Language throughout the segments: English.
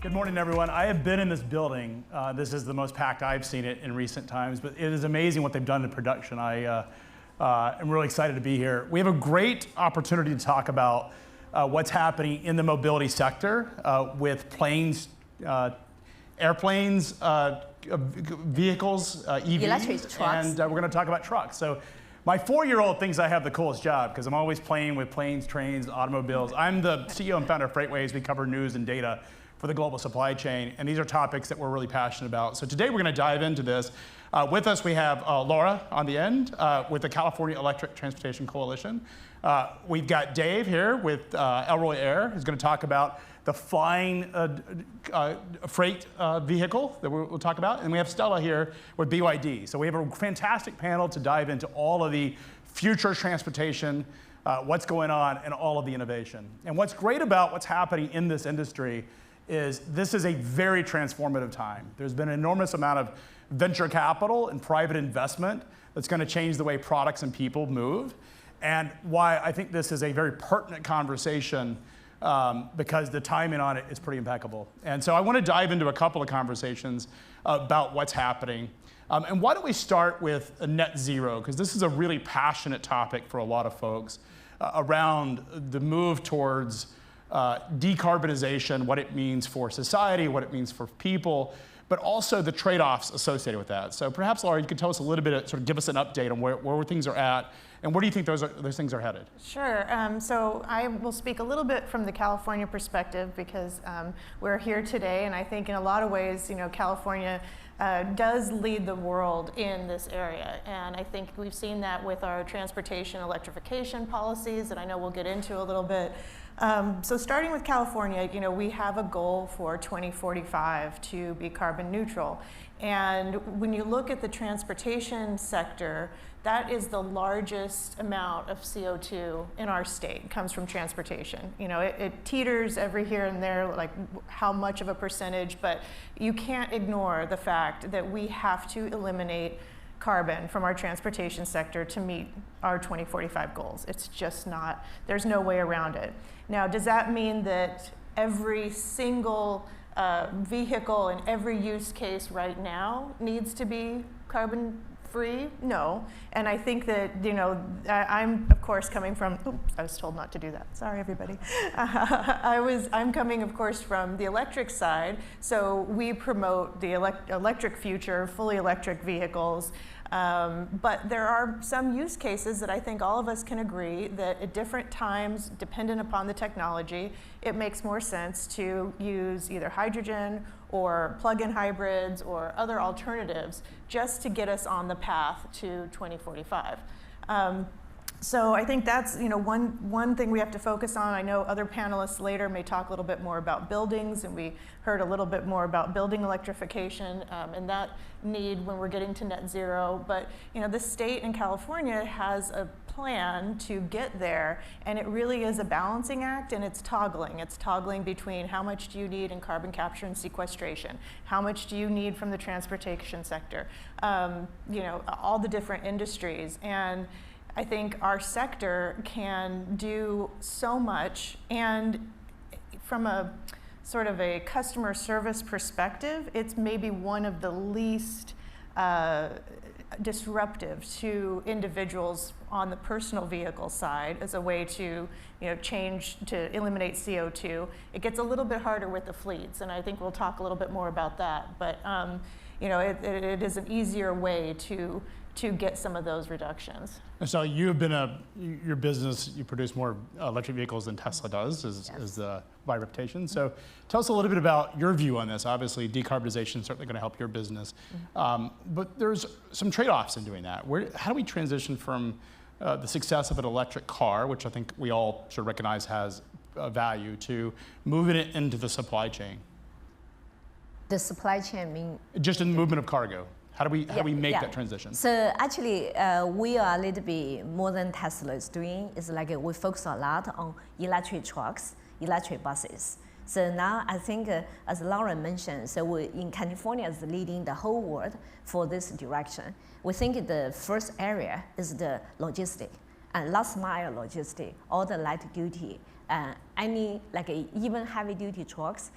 Good morning, everyone. I have been in this building. This is the most packed I've seen it in recent times, but it is amazing what they've done in production. I am really excited to be here. We have a great opportunity to talk about what's happening in the mobility sector with planes, airplanes, vehicles, EVs, electric trucks. And we're going to talk about trucks. So my 4-year-old thinks I have the coolest job because I'm always playing with planes, trains, automobiles. I'm the CEO and founder of FreightWaves. We cover news and data for the global supply chain, and these are topics that we're really passionate about. So today we're going to dive into this. With us we have Laura on the end with the California Electric Transportation Coalition. We've got Dave here with Elroy Air, who's going to talk about the flying freight vehicle that we'll talk about. And we have Stella here with BYD. So we have a fantastic panel to dive into all of the future transportation, what's going on, and all of the innovation. And what's great about what's happening in this industry is this is a very transformative time. There's been an enormous amount of venture capital and private investment that's going to change the way products and people move. And why I think this is a very pertinent conversation because the timing on it is pretty impeccable. And so I want to dive into a couple of conversations about what's happening. And why don't we start with a net zero, because this is a really passionate topic for a lot of folks around the move towards decarbonization, what it means for society, what it means for people, but also the trade-offs associated with that. So perhaps, Laura, you could tell us a little bit, sort of give us an update on where things are at, and where do you think those things are headed? Sure. So I will speak a little bit from the California perspective because we're here today, and I think in a lot of ways, California does lead the world in this area. And I think we've seen that with our transportation electrification policies that I know we'll get into a little bit. So starting with California, we have a goal for 2045 to be carbon neutral. And when you look at the transportation sector, that is the largest amount of CO2 in our state. It comes from transportation. It teeters every here and there, like how much of a percentage, but you can't ignore the fact that we have to eliminate carbon from our transportation sector to meet our 2045 goals. It's just not, there's no way around it. Now, does that mean that every single vehicle and every use case right now needs to be carbon free? No. And I think that, I'm of course coming from, oops, I was told not to do that. Sorry, everybody. I'm coming, of course, from the electric side. So we promote the electric future, fully electric vehicles. But there are some use cases that I think all of us can agree that at different times, dependent upon the technology, it makes more sense to use either hydrogen or plug-in hybrids or other alternatives just to get us on the path to 2045. So I think that's one thing we have to focus on. I know other panelists later may talk a little bit more about buildings, and we heard a little bit more about building electrification and that need when we're getting to net zero. But the state in California has a plan to get there, and it really is a balancing act, and it's toggling. It's toggling between how much do you need in carbon capture and sequestration, how much do you need from the transportation sector, all the different industries. And I think our sector can do so much, and from a sort of a customer service perspective, it's maybe one of the least disruptive to individuals on the personal vehicle side as a way to change to eliminate CO2. It gets a little bit harder with the fleets, and I think we'll talk a little bit more about that. But it is an easier way to get some of those reductions. So you've been your business, you produce more electric vehicles than Tesla does, is by reputation. So tell us a little bit about your view on this. Obviously, decarbonization is certainly going to help your business. But there's some trade-offs in doing that. How do we transition from the success of an electric car, which I think we all sort of recognize has value, to moving it into the supply chain? The supply chain mean? Just in the movement of cargo. How do we make that transition? So actually, we are a little bit more than Tesla is doing. It's like we focus a lot on electric trucks, electric buses. So now I think, as Lauren mentioned, so we in California is leading the whole world for this direction. We think the first area is the logistic and last mile logistic, all the light duty any even heavy duty trucks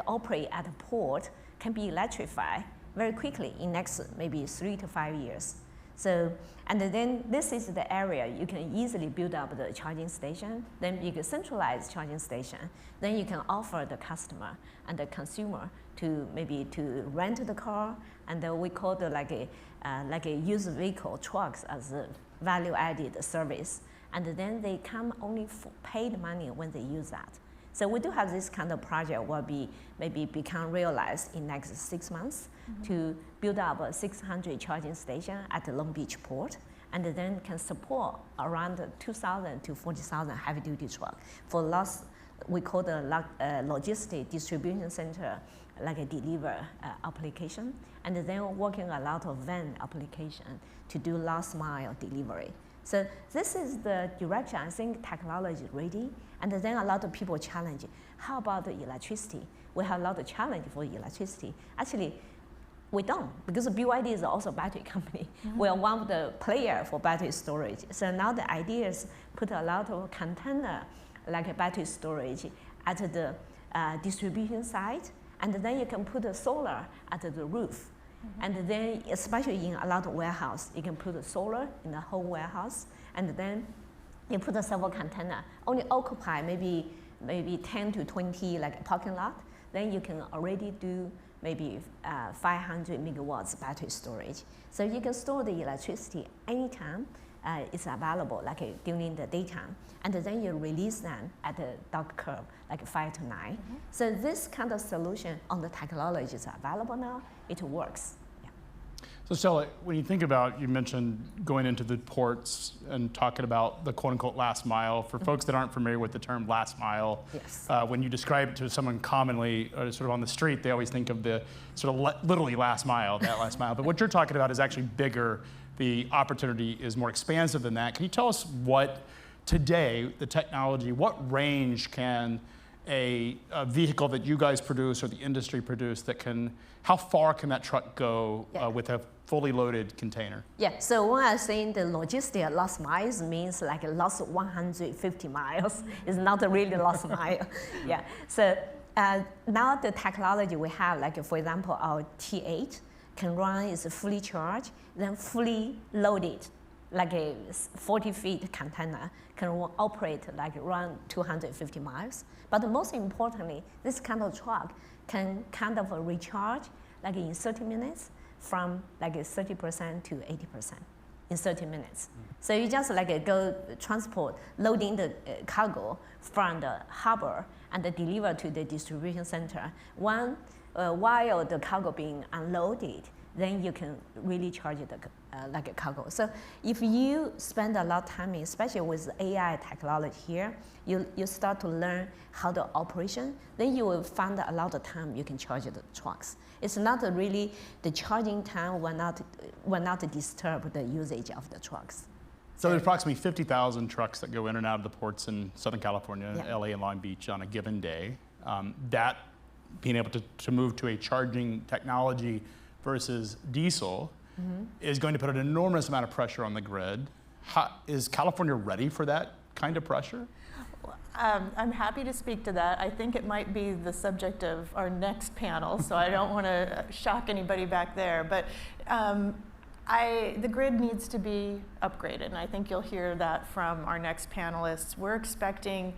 operate at a port can be electrified very quickly in next maybe 3 to 5 years. So, and then this is the area you can easily build up the charging station. Then you can centralize charging station. Then you can offer the customer and the consumer to maybe to rent the car, and we call it like a used vehicle trucks as a value-added service. And then they come only for paid money when they use that. So we do have this kind of project will be maybe become realized in next 6 months to build up a 600 charging station at the Long Beach port, and then can support around 2,000 to 40,000 heavy duty truck for last, we call the logistic distribution center, like a deliver application, and then working a lot of van application to do last mile delivery. So this is the direction. I think technology is ready, and then a lot of people challenge, how about the electricity? We have a lot of challenge for electricity. Actually, we don't, because BYD is also a battery company. We are one of the players for battery storage. So now the idea is put a lot of container, like a battery storage, at the distribution site, and then you can put a solar at the roof. And then, especially in a lot of warehouse, you can put a solar in the whole warehouse, and then you put a several container, only occupy maybe 10 to 20 like a parking lot. Then you can already do maybe 500 megawatts battery storage. So you can store the electricity anytime it's available, like during the daytime, and then you release them at the dark curve, like 5 to 9. So this kind of solution on the technology is available now. It works. Yeah. So Stella, when you think about, you mentioned going into the ports and talking about the quote unquote last mile. For folks that aren't familiar with the term last mile, Yes. When you describe it to someone commonly, sort of on the street, they always think of the sort of literally last mile, that last mile. But what you're talking about is actually bigger. The opportunity is more expansive than that. Can you tell us what today, the technology, what range can a vehicle that you guys produce or the industry produce that can, how far can that truck go with a fully loaded container? Yeah, so when I say the logistic last miles means like last 150 miles. It's not really last mile. Yeah, so now the technology we have, like for example, our T8 can run is fully charged, then fully loaded, like a 40 feet container, can operate like around 250 miles. But most importantly, this kind of truck can kind of recharge like in 30 minutes from like 30% to 80% in 30 minutes. So you just like go transport, loading the cargo from the harbor and deliver to the distribution center. While the cargo being unloaded, then you can really charge the like a cargo. So if you spend a lot of time, especially with AI technology here, you start to learn how the operation, then you will find a lot of time you can charge the trucks. It's not really, the charging time will not disturb the usage of the trucks. So there's approximately 50,000 trucks that go in and out of the ports in Southern California, LA and Long Beach on a given day. That being able to move to a charging technology versus diesel is going to put an enormous amount of pressure on the grid. Is California ready for that kind of pressure? I'm happy to speak to that. I think it might be the subject of our next panel, so I don't want to shock anybody back there. But the grid needs to be upgraded, and I think you'll hear that from our next panelists. We're expecting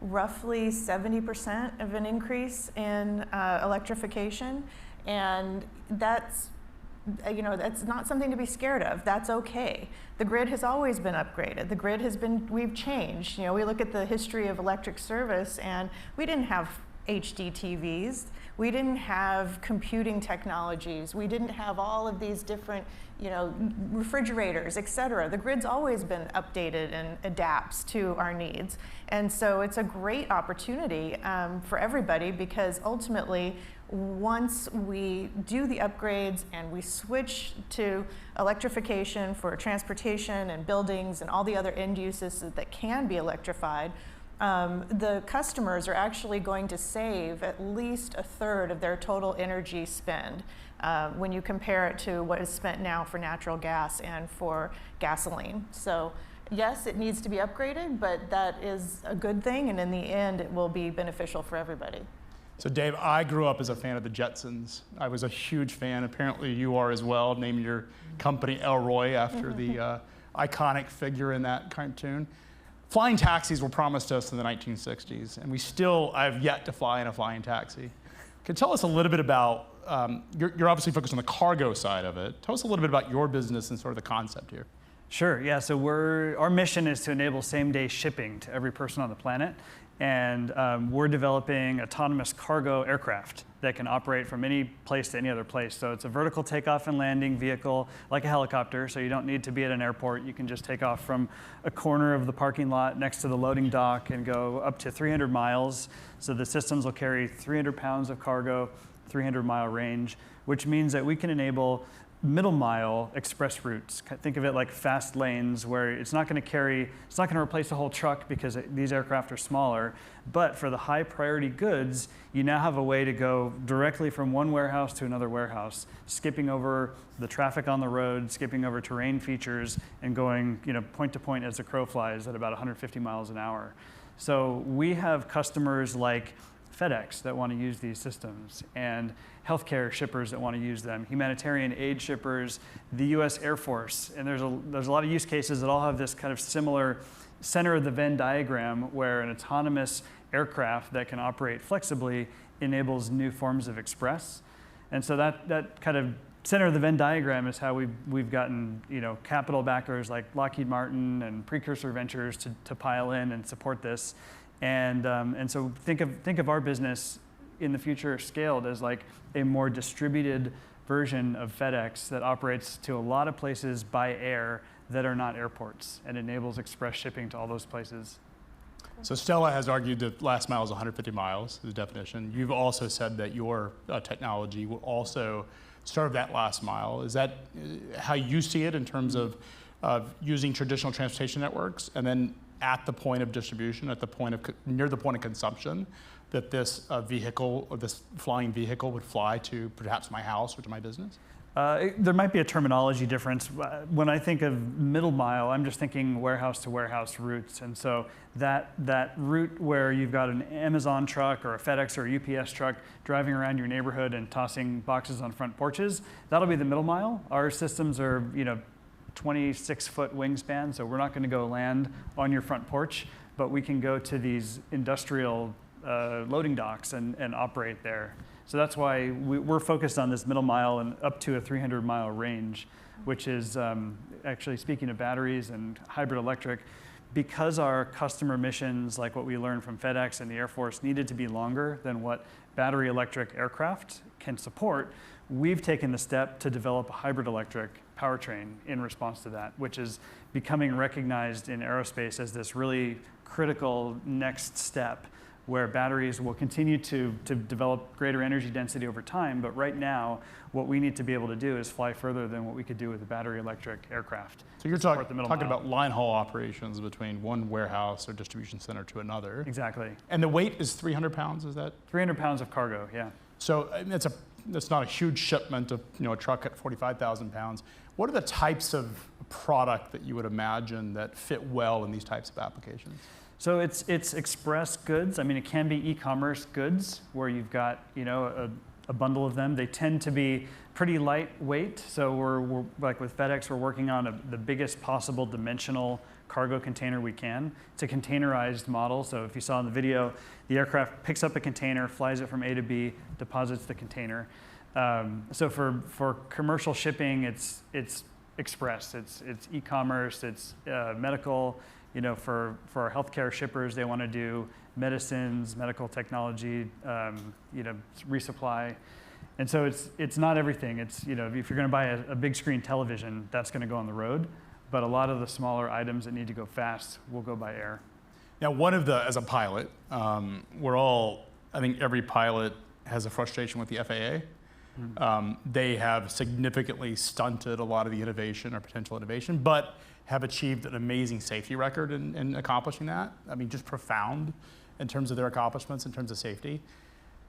roughly 70% of an increase in electrification, and that's not something to be scared of. That's okay. The grid has always been upgraded. The grid has been, we've changed. We look at the history of electric service, and we didn't have HD TVs. We didn't have computing technologies. We didn't have all of these different, refrigerators, et cetera. The grid's always been updated and adapts to our needs. And so it's a great opportunity for everybody, because ultimately, once we do the upgrades and we switch to electrification for transportation and buildings and all the other end uses that can be electrified, the customers are actually going to save at least a third of their total energy spend when you compare it to what is spent now for natural gas and for gasoline. So yes, it needs to be upgraded, but that is a good thing, and in the end, it will be beneficial for everybody. So Dave, I grew up as a fan of the Jetsons. I was a huge fan, apparently you are as well, naming your company Elroy after the iconic figure in that cartoon. Flying taxis were promised to us in the 1960s, and I have yet to fly in a flying taxi. Can you tell us a little bit about, you're obviously focused on the cargo side of it. Tell us a little bit about your business and sort of the concept here. Sure, yeah, so our mission is to enable same-day shipping to every person on the planet. And we're developing autonomous cargo aircraft that can operate from any place to any other place. So it's a vertical takeoff and landing vehicle, like a helicopter, so you don't need to be at an airport. You can just take off from a corner of the parking lot next to the loading dock and go up to 300 miles. So the systems will carry 300 pounds of cargo, 300-mile range, which means that we can enable middle mile express routes. Think of it like fast lanes where it's not going to replace the whole truck because these aircraft are smaller, but for the high priority goods, you now have a way to go directly from one warehouse to another warehouse, skipping over the traffic on the road, skipping over terrain features, and going point to point as the crow flies at about 150 miles an hour. So we have customers like FedEx that want to use these systems, and healthcare shippers that want to use them, humanitarian aid shippers, the US Air Force, and there's a lot of use cases that all have this kind of similar center of the Venn diagram where an autonomous aircraft that can operate flexibly enables new forms of express. And so that kind of center of the Venn diagram is how we've gotten capital backers like Lockheed Martin and Precursor Ventures to pile in and support this. And so think of our business in the future scaled as like a more distributed version of FedEx that operates to a lot of places by air that are not airports and enables express shipping to all those places. So Stella has argued that last mile is 150 miles, the definition. You've also said that your technology will also serve that last mile. Is that how you see it in terms of using traditional transportation networks, and then at the point of distribution, near the point of consumption, that this vehicle or this flying vehicle would fly to perhaps my house or to my business? There might be a terminology difference. When I think of middle mile, I'm just thinking warehouse to warehouse routes. And so that route where you've got an Amazon truck or a FedEx or a UPS truck driving around your neighborhood and tossing boxes on front porches, that'll be the middle mile. Our systems are 26-foot wingspan, so we're not going to go land on your front porch, but we can go to these industrial loading docks and operate there. So that's why we're focused on this middle mile and up to a 300-mile range, which is actually, speaking of batteries and hybrid electric, because our customer missions, like what we learned from FedEx and the Air Force, needed to be longer than what battery electric aircraft can support, we've taken the step to develop a hybrid electric powertrain in response to that, which is becoming recognized in aerospace as this really critical next step, where batteries will continue to develop greater energy density over time. But right now, what we need to be able to do is fly further than what we could do with a battery electric aircraft. So you're talking about line haul operations between one warehouse or distribution center to another. Exactly. And the weight is 300 pounds, is that? 300 pounds of cargo, yeah. So it's not a huge shipment of a truck at 45,000 pounds. What are the types of product that you would imagine that fit well in these types of applications? So it's express goods. I mean, it can be e-commerce goods where you've got a bundle of them. They tend to be pretty lightweight. So we're like with FedEx, we're working on the biggest possible dimensional cargo container we can. It's a containerized model. So if you saw in the video, the aircraft picks up a container, flies it from A to B, deposits the container. So for commercial shipping, it's express. It's e-commerce. It's medical. For our healthcare shippers, they want to do medicines, medical technology, resupply. And so it's not everything. It's, if you're going to buy a big screen television, that's going to go on the road. But a lot of the smaller items that need to go fast will go by air. Now, as a pilot, I think every pilot has a frustration with the FAA. They have significantly stunted a lot of the innovation or potential innovation, but have achieved an amazing safety record in accomplishing that. I mean, just profound in terms of their accomplishments, in terms of safety.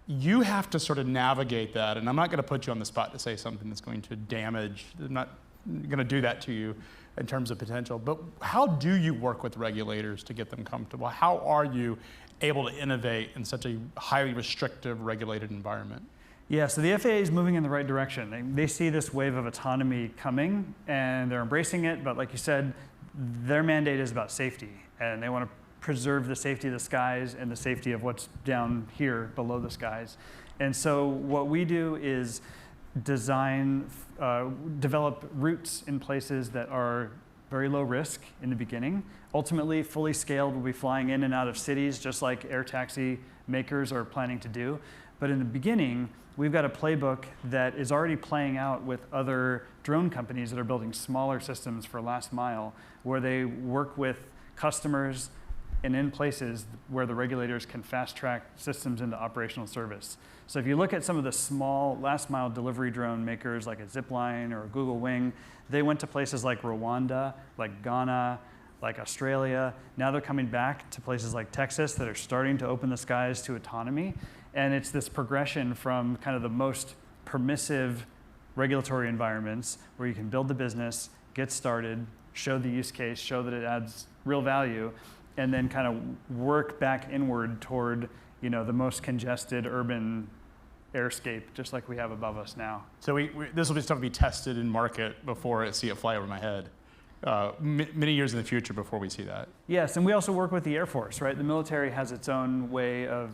You have to sort of navigate that, and I'm not going to put you on the spot to say something that's going to damage, I'm not going to do that to you. in terms of potential. But how do you work with regulators to get them comfortable? How are you able to innovate in such a highly restrictive, regulated environment? Yeah, so the FAA is moving in the right direction. They see this wave of autonomy coming, and they're embracing it. But like you said, their mandate is about safety, and they want to preserve the safety of the skies and the safety of what's down here below the skies. And so what we do is develop routes in places that are very low risk in the beginning. Ultimately, fully scaled, we'll be flying in and out of cities just like air taxi makers are planning to do. But in the beginning, we've got a playbook that is already playing out with other drone companies that are building smaller systems for last mile, where they work with customers and in places where the regulators can fast-track systems into operational service. So if you look at some of the small last-mile delivery drone makers like a Zipline or a Google Wing, they went to places like Rwanda, like Ghana, like Australia. Now they're coming back to places like Texas that are starting to open the skies to autonomy. And it's this progression from kind of the most permissive regulatory environments where you can build the business, get started, show the use case, show that it adds real value, and then kind of work back inward toward, you know, the most congested urban airscape, just like we have above us now. So this will be stuff to be tested in market before I see it fly over my head. Many years in the future before we see that. Yes, and we also work with the Air Force, right? The military has its own way of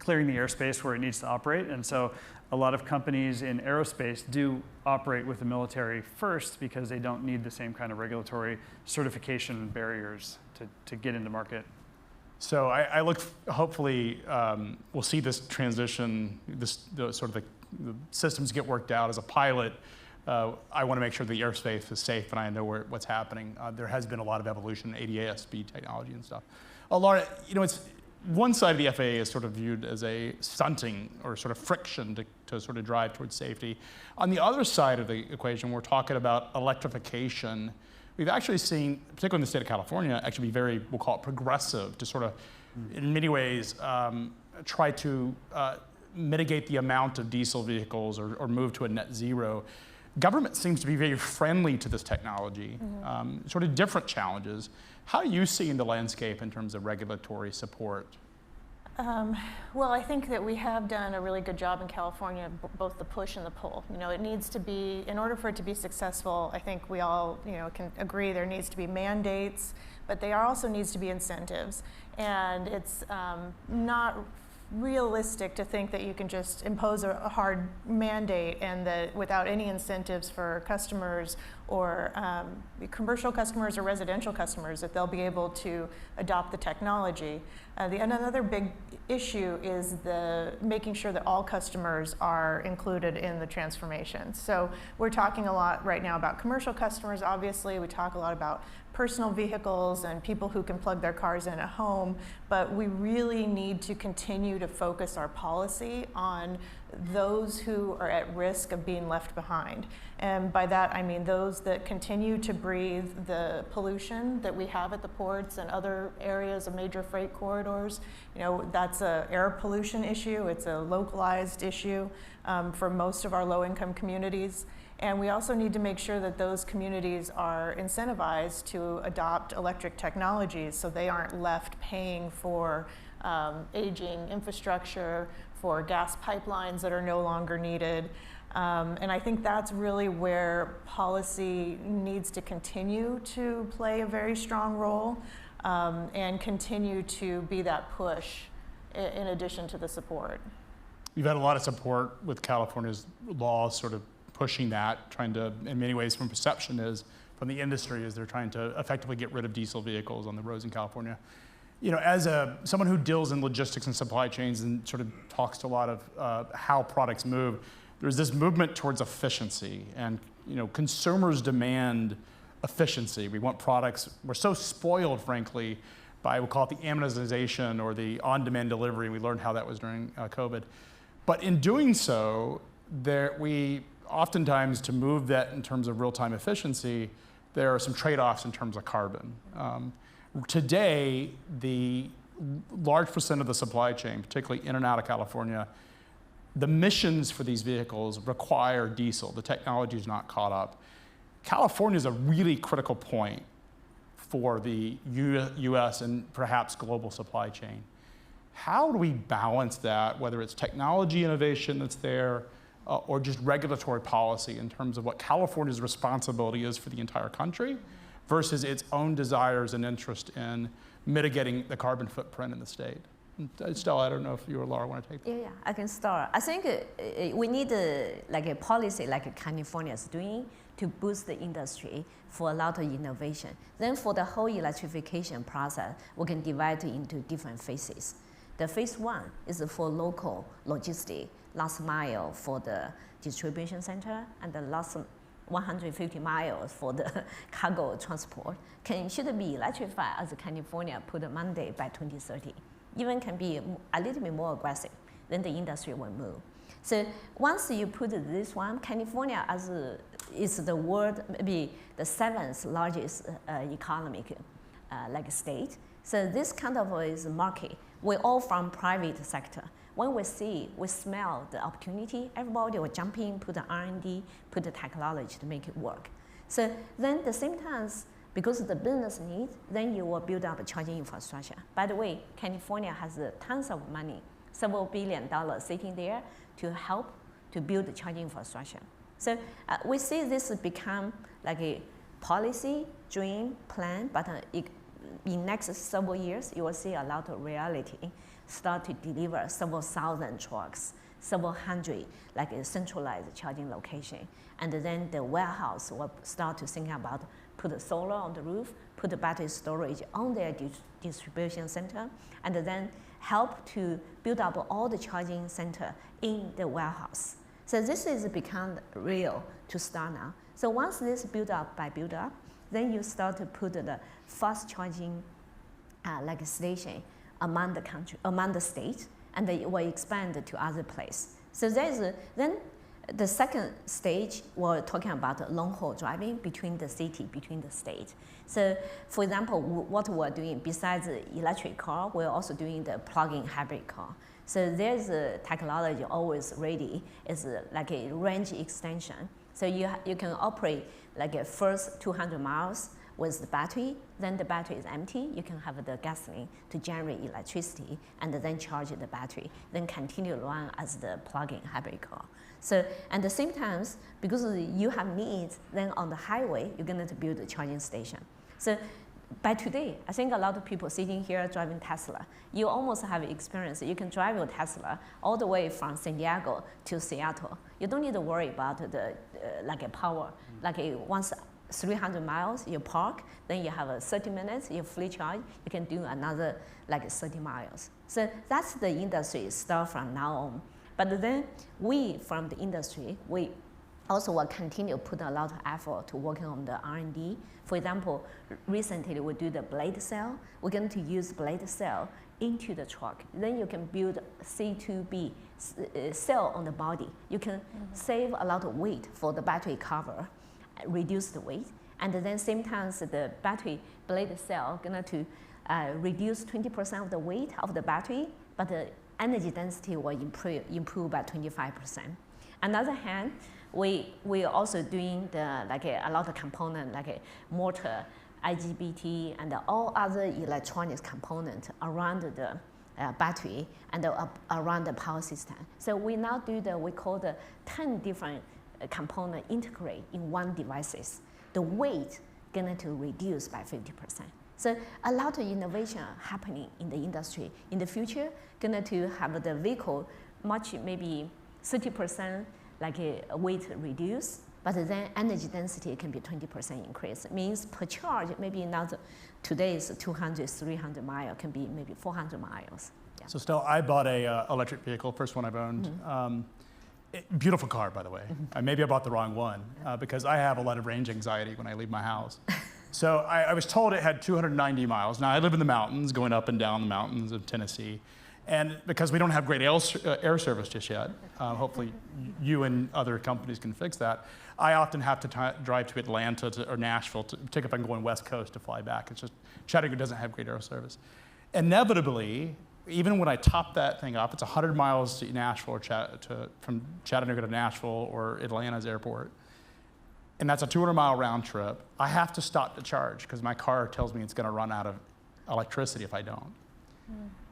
clearing the airspace where it needs to operate, and so a lot of companies in aerospace do operate with the military first because they don't need the same kind of regulatory certification barriers to get into market. So I look, hopefully, we'll see this transition, the systems get worked out as a pilot. I want to make sure the airspace is safe and I know what's happening. There has been a lot of evolution in ADAS-B technology and stuff. It's one side of the FAA is sort of viewed as a stunting or sort of friction to sort of drive towards safety. On the other side of the equation, we're talking about electrification. We've actually seen, particularly in the state of California, actually be very, we'll call it progressive, to sort of, in many ways, try to mitigate the amount of diesel vehicles or move to a net zero. Government seems to be very friendly to this technology, sort of different challenges. How are you seeing the landscape in terms of regulatory support? Well, I think that we have done a really good job in California, both the push and the pull. You know, it needs to be, in order for it to be successful, I think we all, can agree there needs to be mandates, but there also needs to be incentives. And it's not realistic to think that you can just impose a hard mandate and that without any incentives for customers or commercial customers or residential customers, that they'll be able to adopt the technology. Another big issue is making sure that all customers are included in the transformation. So we're talking a lot right now about commercial customers, obviously. We talk a lot about personal vehicles and people who can plug their cars in at home, but we really need to continue to focus our policy on those who are at risk of being left behind. And by that, I mean those that continue to breathe the pollution that we have at the ports and other areas of major freight corridors. That's an air pollution issue. It's a localized issue for most of our low-income communities. And we also need to make sure that those communities are incentivized to adopt electric technologies so they aren't left paying for aging infrastructure, for gas pipelines that are no longer needed. And I think that's really where policy needs to continue to play a very strong role and continue to be that push in addition to the support. You've had a lot of support with California's laws sort of pushing that, trying to, in many ways, from perception is, from the industry, is they're trying to effectively get rid of diesel vehicles on the roads in California. As someone who deals in logistics and supply chains and sort of talks to a lot of how products move, there's this movement towards efficiency, and consumers demand efficiency. We want products. We're so spoiled, frankly, by, we'll call it the Amazonization or the on-demand delivery. We learned how that was during COVID. But in doing so, we oftentimes, to move that in terms of real-time efficiency, there are some trade-offs in terms of carbon. Today, the large percent of the supply chain, particularly in and out of California, the emissions for these vehicles require diesel. The technology is not caught up. California is a really critical point for the US and perhaps global supply chain. How do we balance that, whether it's technology innovation that's there, or just regulatory policy in terms of what California's responsibility is for the entire country versus its own desires and interest in mitigating the carbon footprint in the state? Stella, I don't know if you or Laura want to take that. Yeah, I can start. I think we need like a policy like California is doing to boost the industry for a lot of innovation. Then for the whole electrification process, we can divide it into different phases. The phase one is for local logistics, last mile for the distribution center, and the last 150 miles for the cargo transport should be electrified as California put a mandate by 2030. Even can be a little bit more aggressive, then the industry will move. So once you put this one, California is the world, maybe the 7th largest economic like state. So this kind of is market. We're all from private sector. When we smell the opportunity, everybody will jump in, put the R&D, put the technology to make it work. So then at the same time, because of the business need, then you will build up a charging infrastructure. By the way, California has tons of money, several $1 billion sitting there to help to build the charging infrastructure. So we see this become like a policy, dream, plan, but in next several years, you will see a lot of reality start to deliver several thousand trucks, several hundred, like a centralized charging location. And then the warehouse will start to think about put the solar on the roof, put the battery storage on their distribution center, and then help to build up all the charging center in the warehouse. So this is become real to start now. So once this build up, then you start to put the fast charging like a station among the country, among the state, and they will expand to other places. So then the second stage, we're talking about long haul driving between the city, between the state. So for example, what we're doing besides the electric car, we're also doing the plug-in hybrid car. So there's a technology always ready, is like a range extension. So you can operate like a first 200 miles with the battery, then the battery is empty, you can have the gasoline to generate electricity and then charge the battery, then continue to run as the plug-in hybrid car. So at the same time, because you have needs, then on the highway, you're going to build a charging station. So by today, I think a lot of people sitting here driving Tesla, you almost have experience. You can drive your Tesla all the way from San Diego to Seattle. You don't need to worry about the like a power, like once 300 miles, you park, then you have 30 minutes, you fully charge, you can do another like 30 miles. So that's the industry start from now on. But then we, from the industry, we also will continue to put a lot of effort to working on the R&D. For example, recently we do the blade cell. We're going to use blade cell into the truck. Then you can build C2B cell on the body. You can save a lot of weight for the battery cover, reduce the weight, and then same time the battery blade cell going to reduce 20% of the weight of the battery, but the energy density will improve by 25%. Another hand, we are also doing the like a lot of component like a motor, IGBT, and all other electronics components around the battery and around the power system. So we now do we call the 10 different component integrate in one devices. The weight going to reduce by 50%. So a lot of innovation happening in the industry. In the future, going to have the vehicle much maybe 30% like a weight reduce, but then energy density can be 20% increase. It means per charge, maybe not today's 200, 300 miles, can be maybe 400 miles. Yeah. So Stella, I bought a electric vehicle, first one I've owned. Beautiful car, by the way. Maybe I bought the wrong one because I have a lot of range anxiety when I leave my house. So I was told it had 290 miles. Now I live in the mountains, going up and down the mountains of Tennessee. And because we don't have great air service just yet, hopefully you and other companies can fix that, I often have to drive to Atlanta or Nashville, particularly if I'm going West Coast, to fly back. It's just Chattanooga doesn't have great air service. Inevitably, even when I top that thing up, it's 100 miles to Nashville or from Chattanooga to Nashville or Atlanta's airport. and that's a 200-mile round trip, I have to stop to charge because my car tells me it's going to run out of electricity if I don't.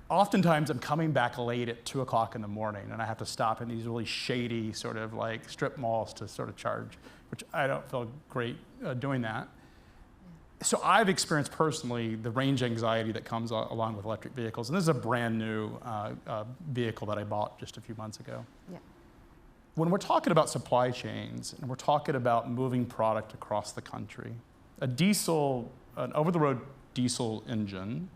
Oftentimes, I'm coming back late at 2 o'clock in the morning, and I have to stop in these really shady sort of like strip malls to sort of charge, which I don't feel great doing that. So I've experienced personally the range anxiety that comes along with electric vehicles, and this is a brand new vehicle that I bought just a few months ago. Yeah. When we're talking about supply chains, and we're talking about moving product across the country, an over-the-road diesel engine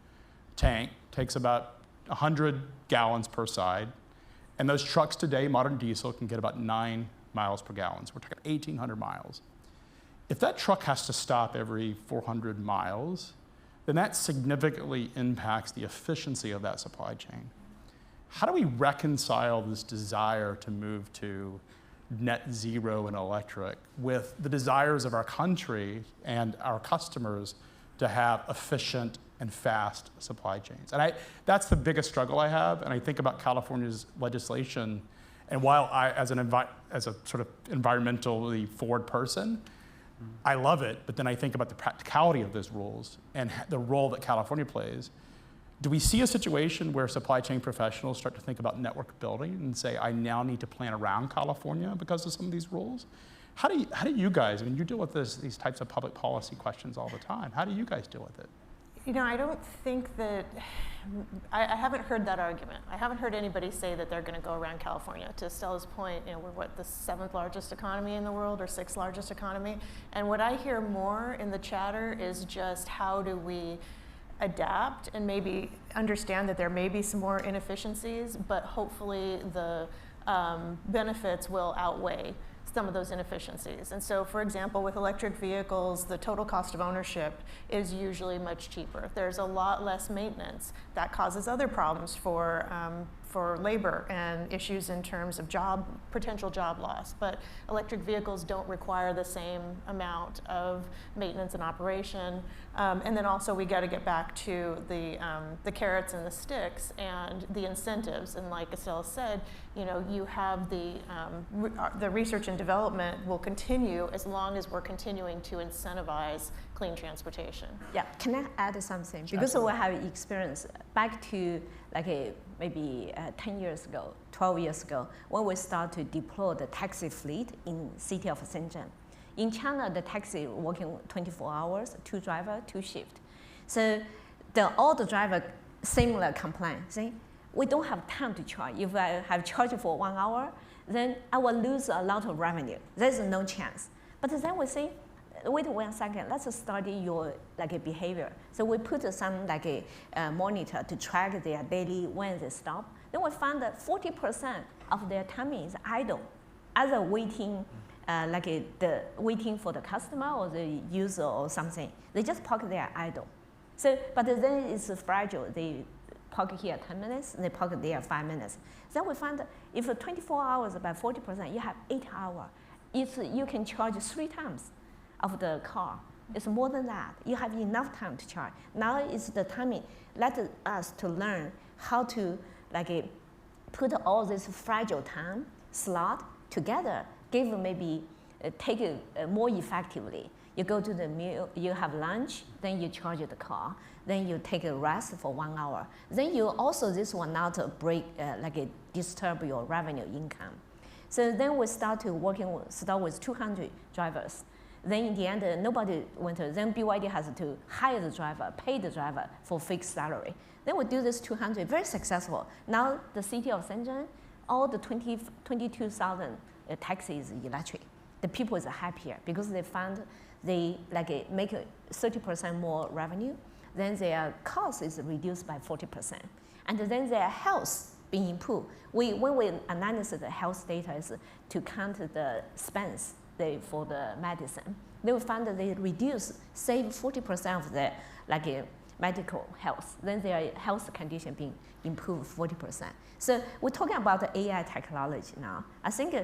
tank takes about 100 gallons per side, and those trucks today, modern diesel, can get about 9 miles per gallon. So we're talking 1,800 miles. If that truck has to stop every 400 miles, then that significantly impacts the efficiency of that supply chain. How do we reconcile this desire to move to net zero and electric with the desires of our country and our customers to have efficient and fast supply chains? And that's the biggest struggle I have, and I think about California's legislation, and while I, as a sort of environmentally forward person, I love it, but then I think about the practicality of those rules and the role that California plays. Do we see a situation where supply chain professionals start to think about network building and say, I now need to plan around California because of some of these rules? How do you guys, I mean, you deal with these types of public policy questions all the time. How do you guys deal with it? You know, I don't think that, I haven't heard that argument. I haven't heard anybody say that they're going to go around California. To Stella's point, you know, we're the 7th largest economy in the world, or 6th largest economy. And what I hear more in the chatter is just how do we adapt and maybe understand that there may be some more inefficiencies, but hopefully the benefits will outweigh some of those inefficiencies. And so, for example, with electric vehicles, the total cost of ownership is usually much cheaper. There's a lot less maintenance. That causes other problems for labor and issues in terms of potential job loss. But electric vehicles don't require the same amount of maintenance and operation. And then also we got to get back to the carrots and the sticks and the incentives. And like Stella said, you know, you have the research and development will continue as long as we're continuing to incentivize clean transportation. Yeah, can I add something? Because we have experience back to like maybe 10 years ago, 12 years ago, when we start to deploy the taxi fleet in city of Shenzhen. In China, the taxi working 24 hours, 2 drivers, 2 shifts. So all the drivers similar complaint, saying, we don't have time to charge. If I have charged for 1 hour, then I will lose a lot of revenue. There's no chance. But then we say, wait 1 second, let's study your behavior. So we put some monitor to track their daily when they stop. Then we found that 40% of their time is idle, either waiting, waiting for the customer or the user or something. They just park there idle. So, but then it's fragile. They park here 10 minutes, they park there 5 minutes. Then we find that if 24 hours by 40%, you have 8 hours. You can charge 3 times of the car. It's more than that. You have enough time to charge. Now is the timing. Let us to learn how to put all this fragile time slot together. Give maybe take it more effectively. You go to the meal, you have lunch, then you charge the car, then you take a rest for 1 hour. Then you also this will not disturb your revenue income. So then we start with 200 drivers. Then in the end, nobody went to, then BYD has to hire the driver, pay the driver for fixed salary. Then we do this 200, very successful. Now the city of Shenzhen, all the 22,000 taxis electric. The people is happier because they found they make 30% more revenue. Then their cost is reduced by 40%. And then their health being improved. When we analyze the health data is to count the expense for the medicine. They will find that they save 40% of their medical health. Then their health condition being improved 40%. So we're talking about the AI technology now. I think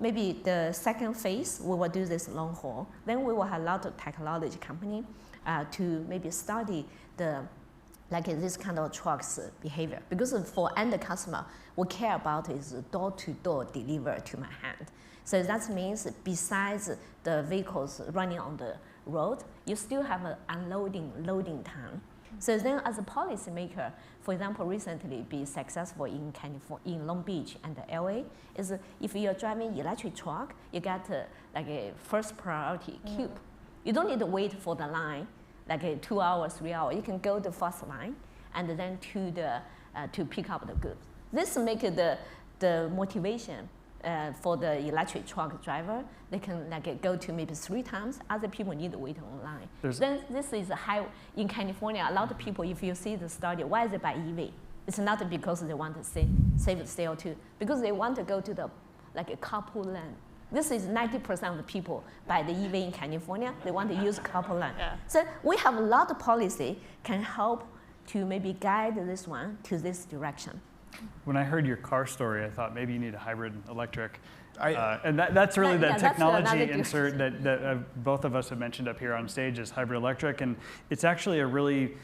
maybe the second phase, we will do this long haul. Then we will have a lot of technology company to maybe study the like this kind of trucks behavior. Because for end customer, what care about is door-to-door deliver to my hand. So that means besides the vehicles running on the road, you still have an unloading, loading time. So then as a policymaker, for example, recently be successful in California, in Long Beach and LA, is if you're driving electric truck, you get like a first priority queue. You don't need to wait for the line, like 2 hours, 3 hours. You can go to first line and then to pick up the goods. This makes the motivation for the electric truck driver. They can like go to maybe 3 times. Other people need to wait online. Then this is high in California. A lot of people, if you see the study, why is it by EV? It's not because they want to save the CO2, because they want to go to the like a carpool lane. This is 90% of the people buy the EV in California. They want to use carpool lane. Yeah. So we have a lot of policy can help to maybe guide this one to this direction. When I heard your car story, I thought maybe you need a hybrid electric. And that's really the technology insert that both of us have mentioned up here on stage is hybrid electric. And it's actually a really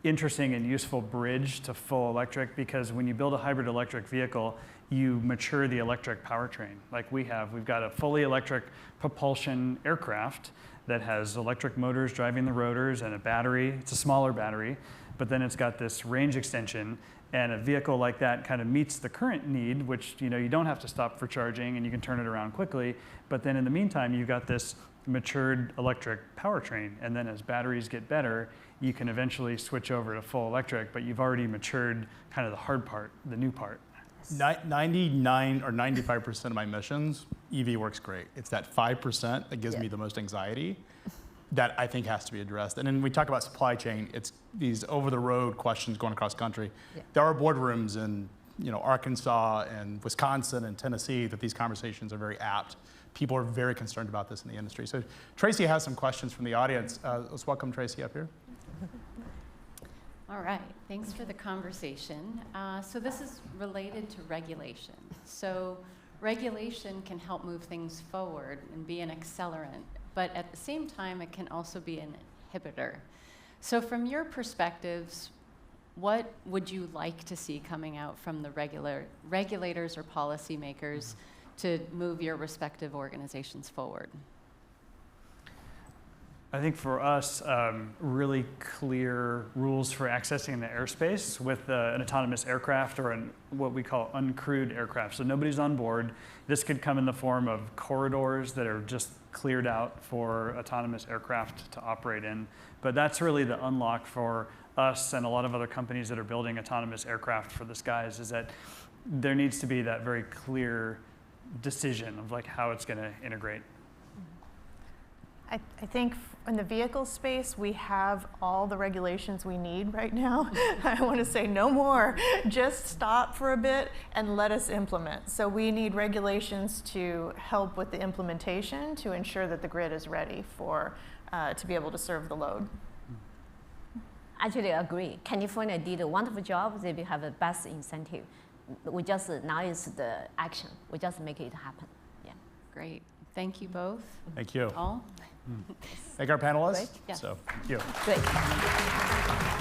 interesting and useful bridge to full electric, because when you build a hybrid electric vehicle, you mature the electric powertrain like we have. We've got a fully electric propulsion aircraft that has electric motors driving the rotors and a battery. It's a smaller battery, but then it's got this range extension. And a vehicle like that kind of meets the current need, which you don't have to stop for charging and you can turn it around quickly. But then in the meantime, you've got this matured electric powertrain. And then as batteries get better, you can eventually switch over to full electric, but you've already matured kind of the hard part, the new part. 99 or 95% of my missions, EV works great. It's that 5% that gives me the most anxiety that I think has to be addressed. And then we talk about supply chain, it's these over-the-road questions going across country. There are boardrooms in Arkansas and Wisconsin and Tennessee that these conversations are very apt. People are very concerned about this in the industry. So Tracy has some questions from the audience. Let's welcome Tracy up here. All right, thanks for the conversation. So this is related to regulation. So regulation can help move things forward and be an accelerant, but at the same time, it can also be an inhibitor. So from your perspectives, what would you like to see coming out from the regulators or policymakers to move your respective organizations forward? I think for us, really clear rules for accessing the airspace with an autonomous aircraft or what we call uncrewed aircraft. So nobody's on board. This could come in the form of corridors that are just cleared out for autonomous aircraft to operate in. But that's really the unlock for us and a lot of other companies that are building autonomous aircraft for the skies, is that there needs to be that very clear decision of like how it's going to integrate. I think in the vehicle space, we have all the regulations we need right now. I want to say no more. Just stop for a bit and let us implement. So we need regulations to help with the implementation to ensure that the grid is ready for to be able to serve the load. Actually, I agree. California did a wonderful job. They will have the best incentive. We just, now is the action. We just make it happen. Yeah. Great. Thank you both. Thank you. All. Thank our panelists. Great. Yeah. So, thank you. Great.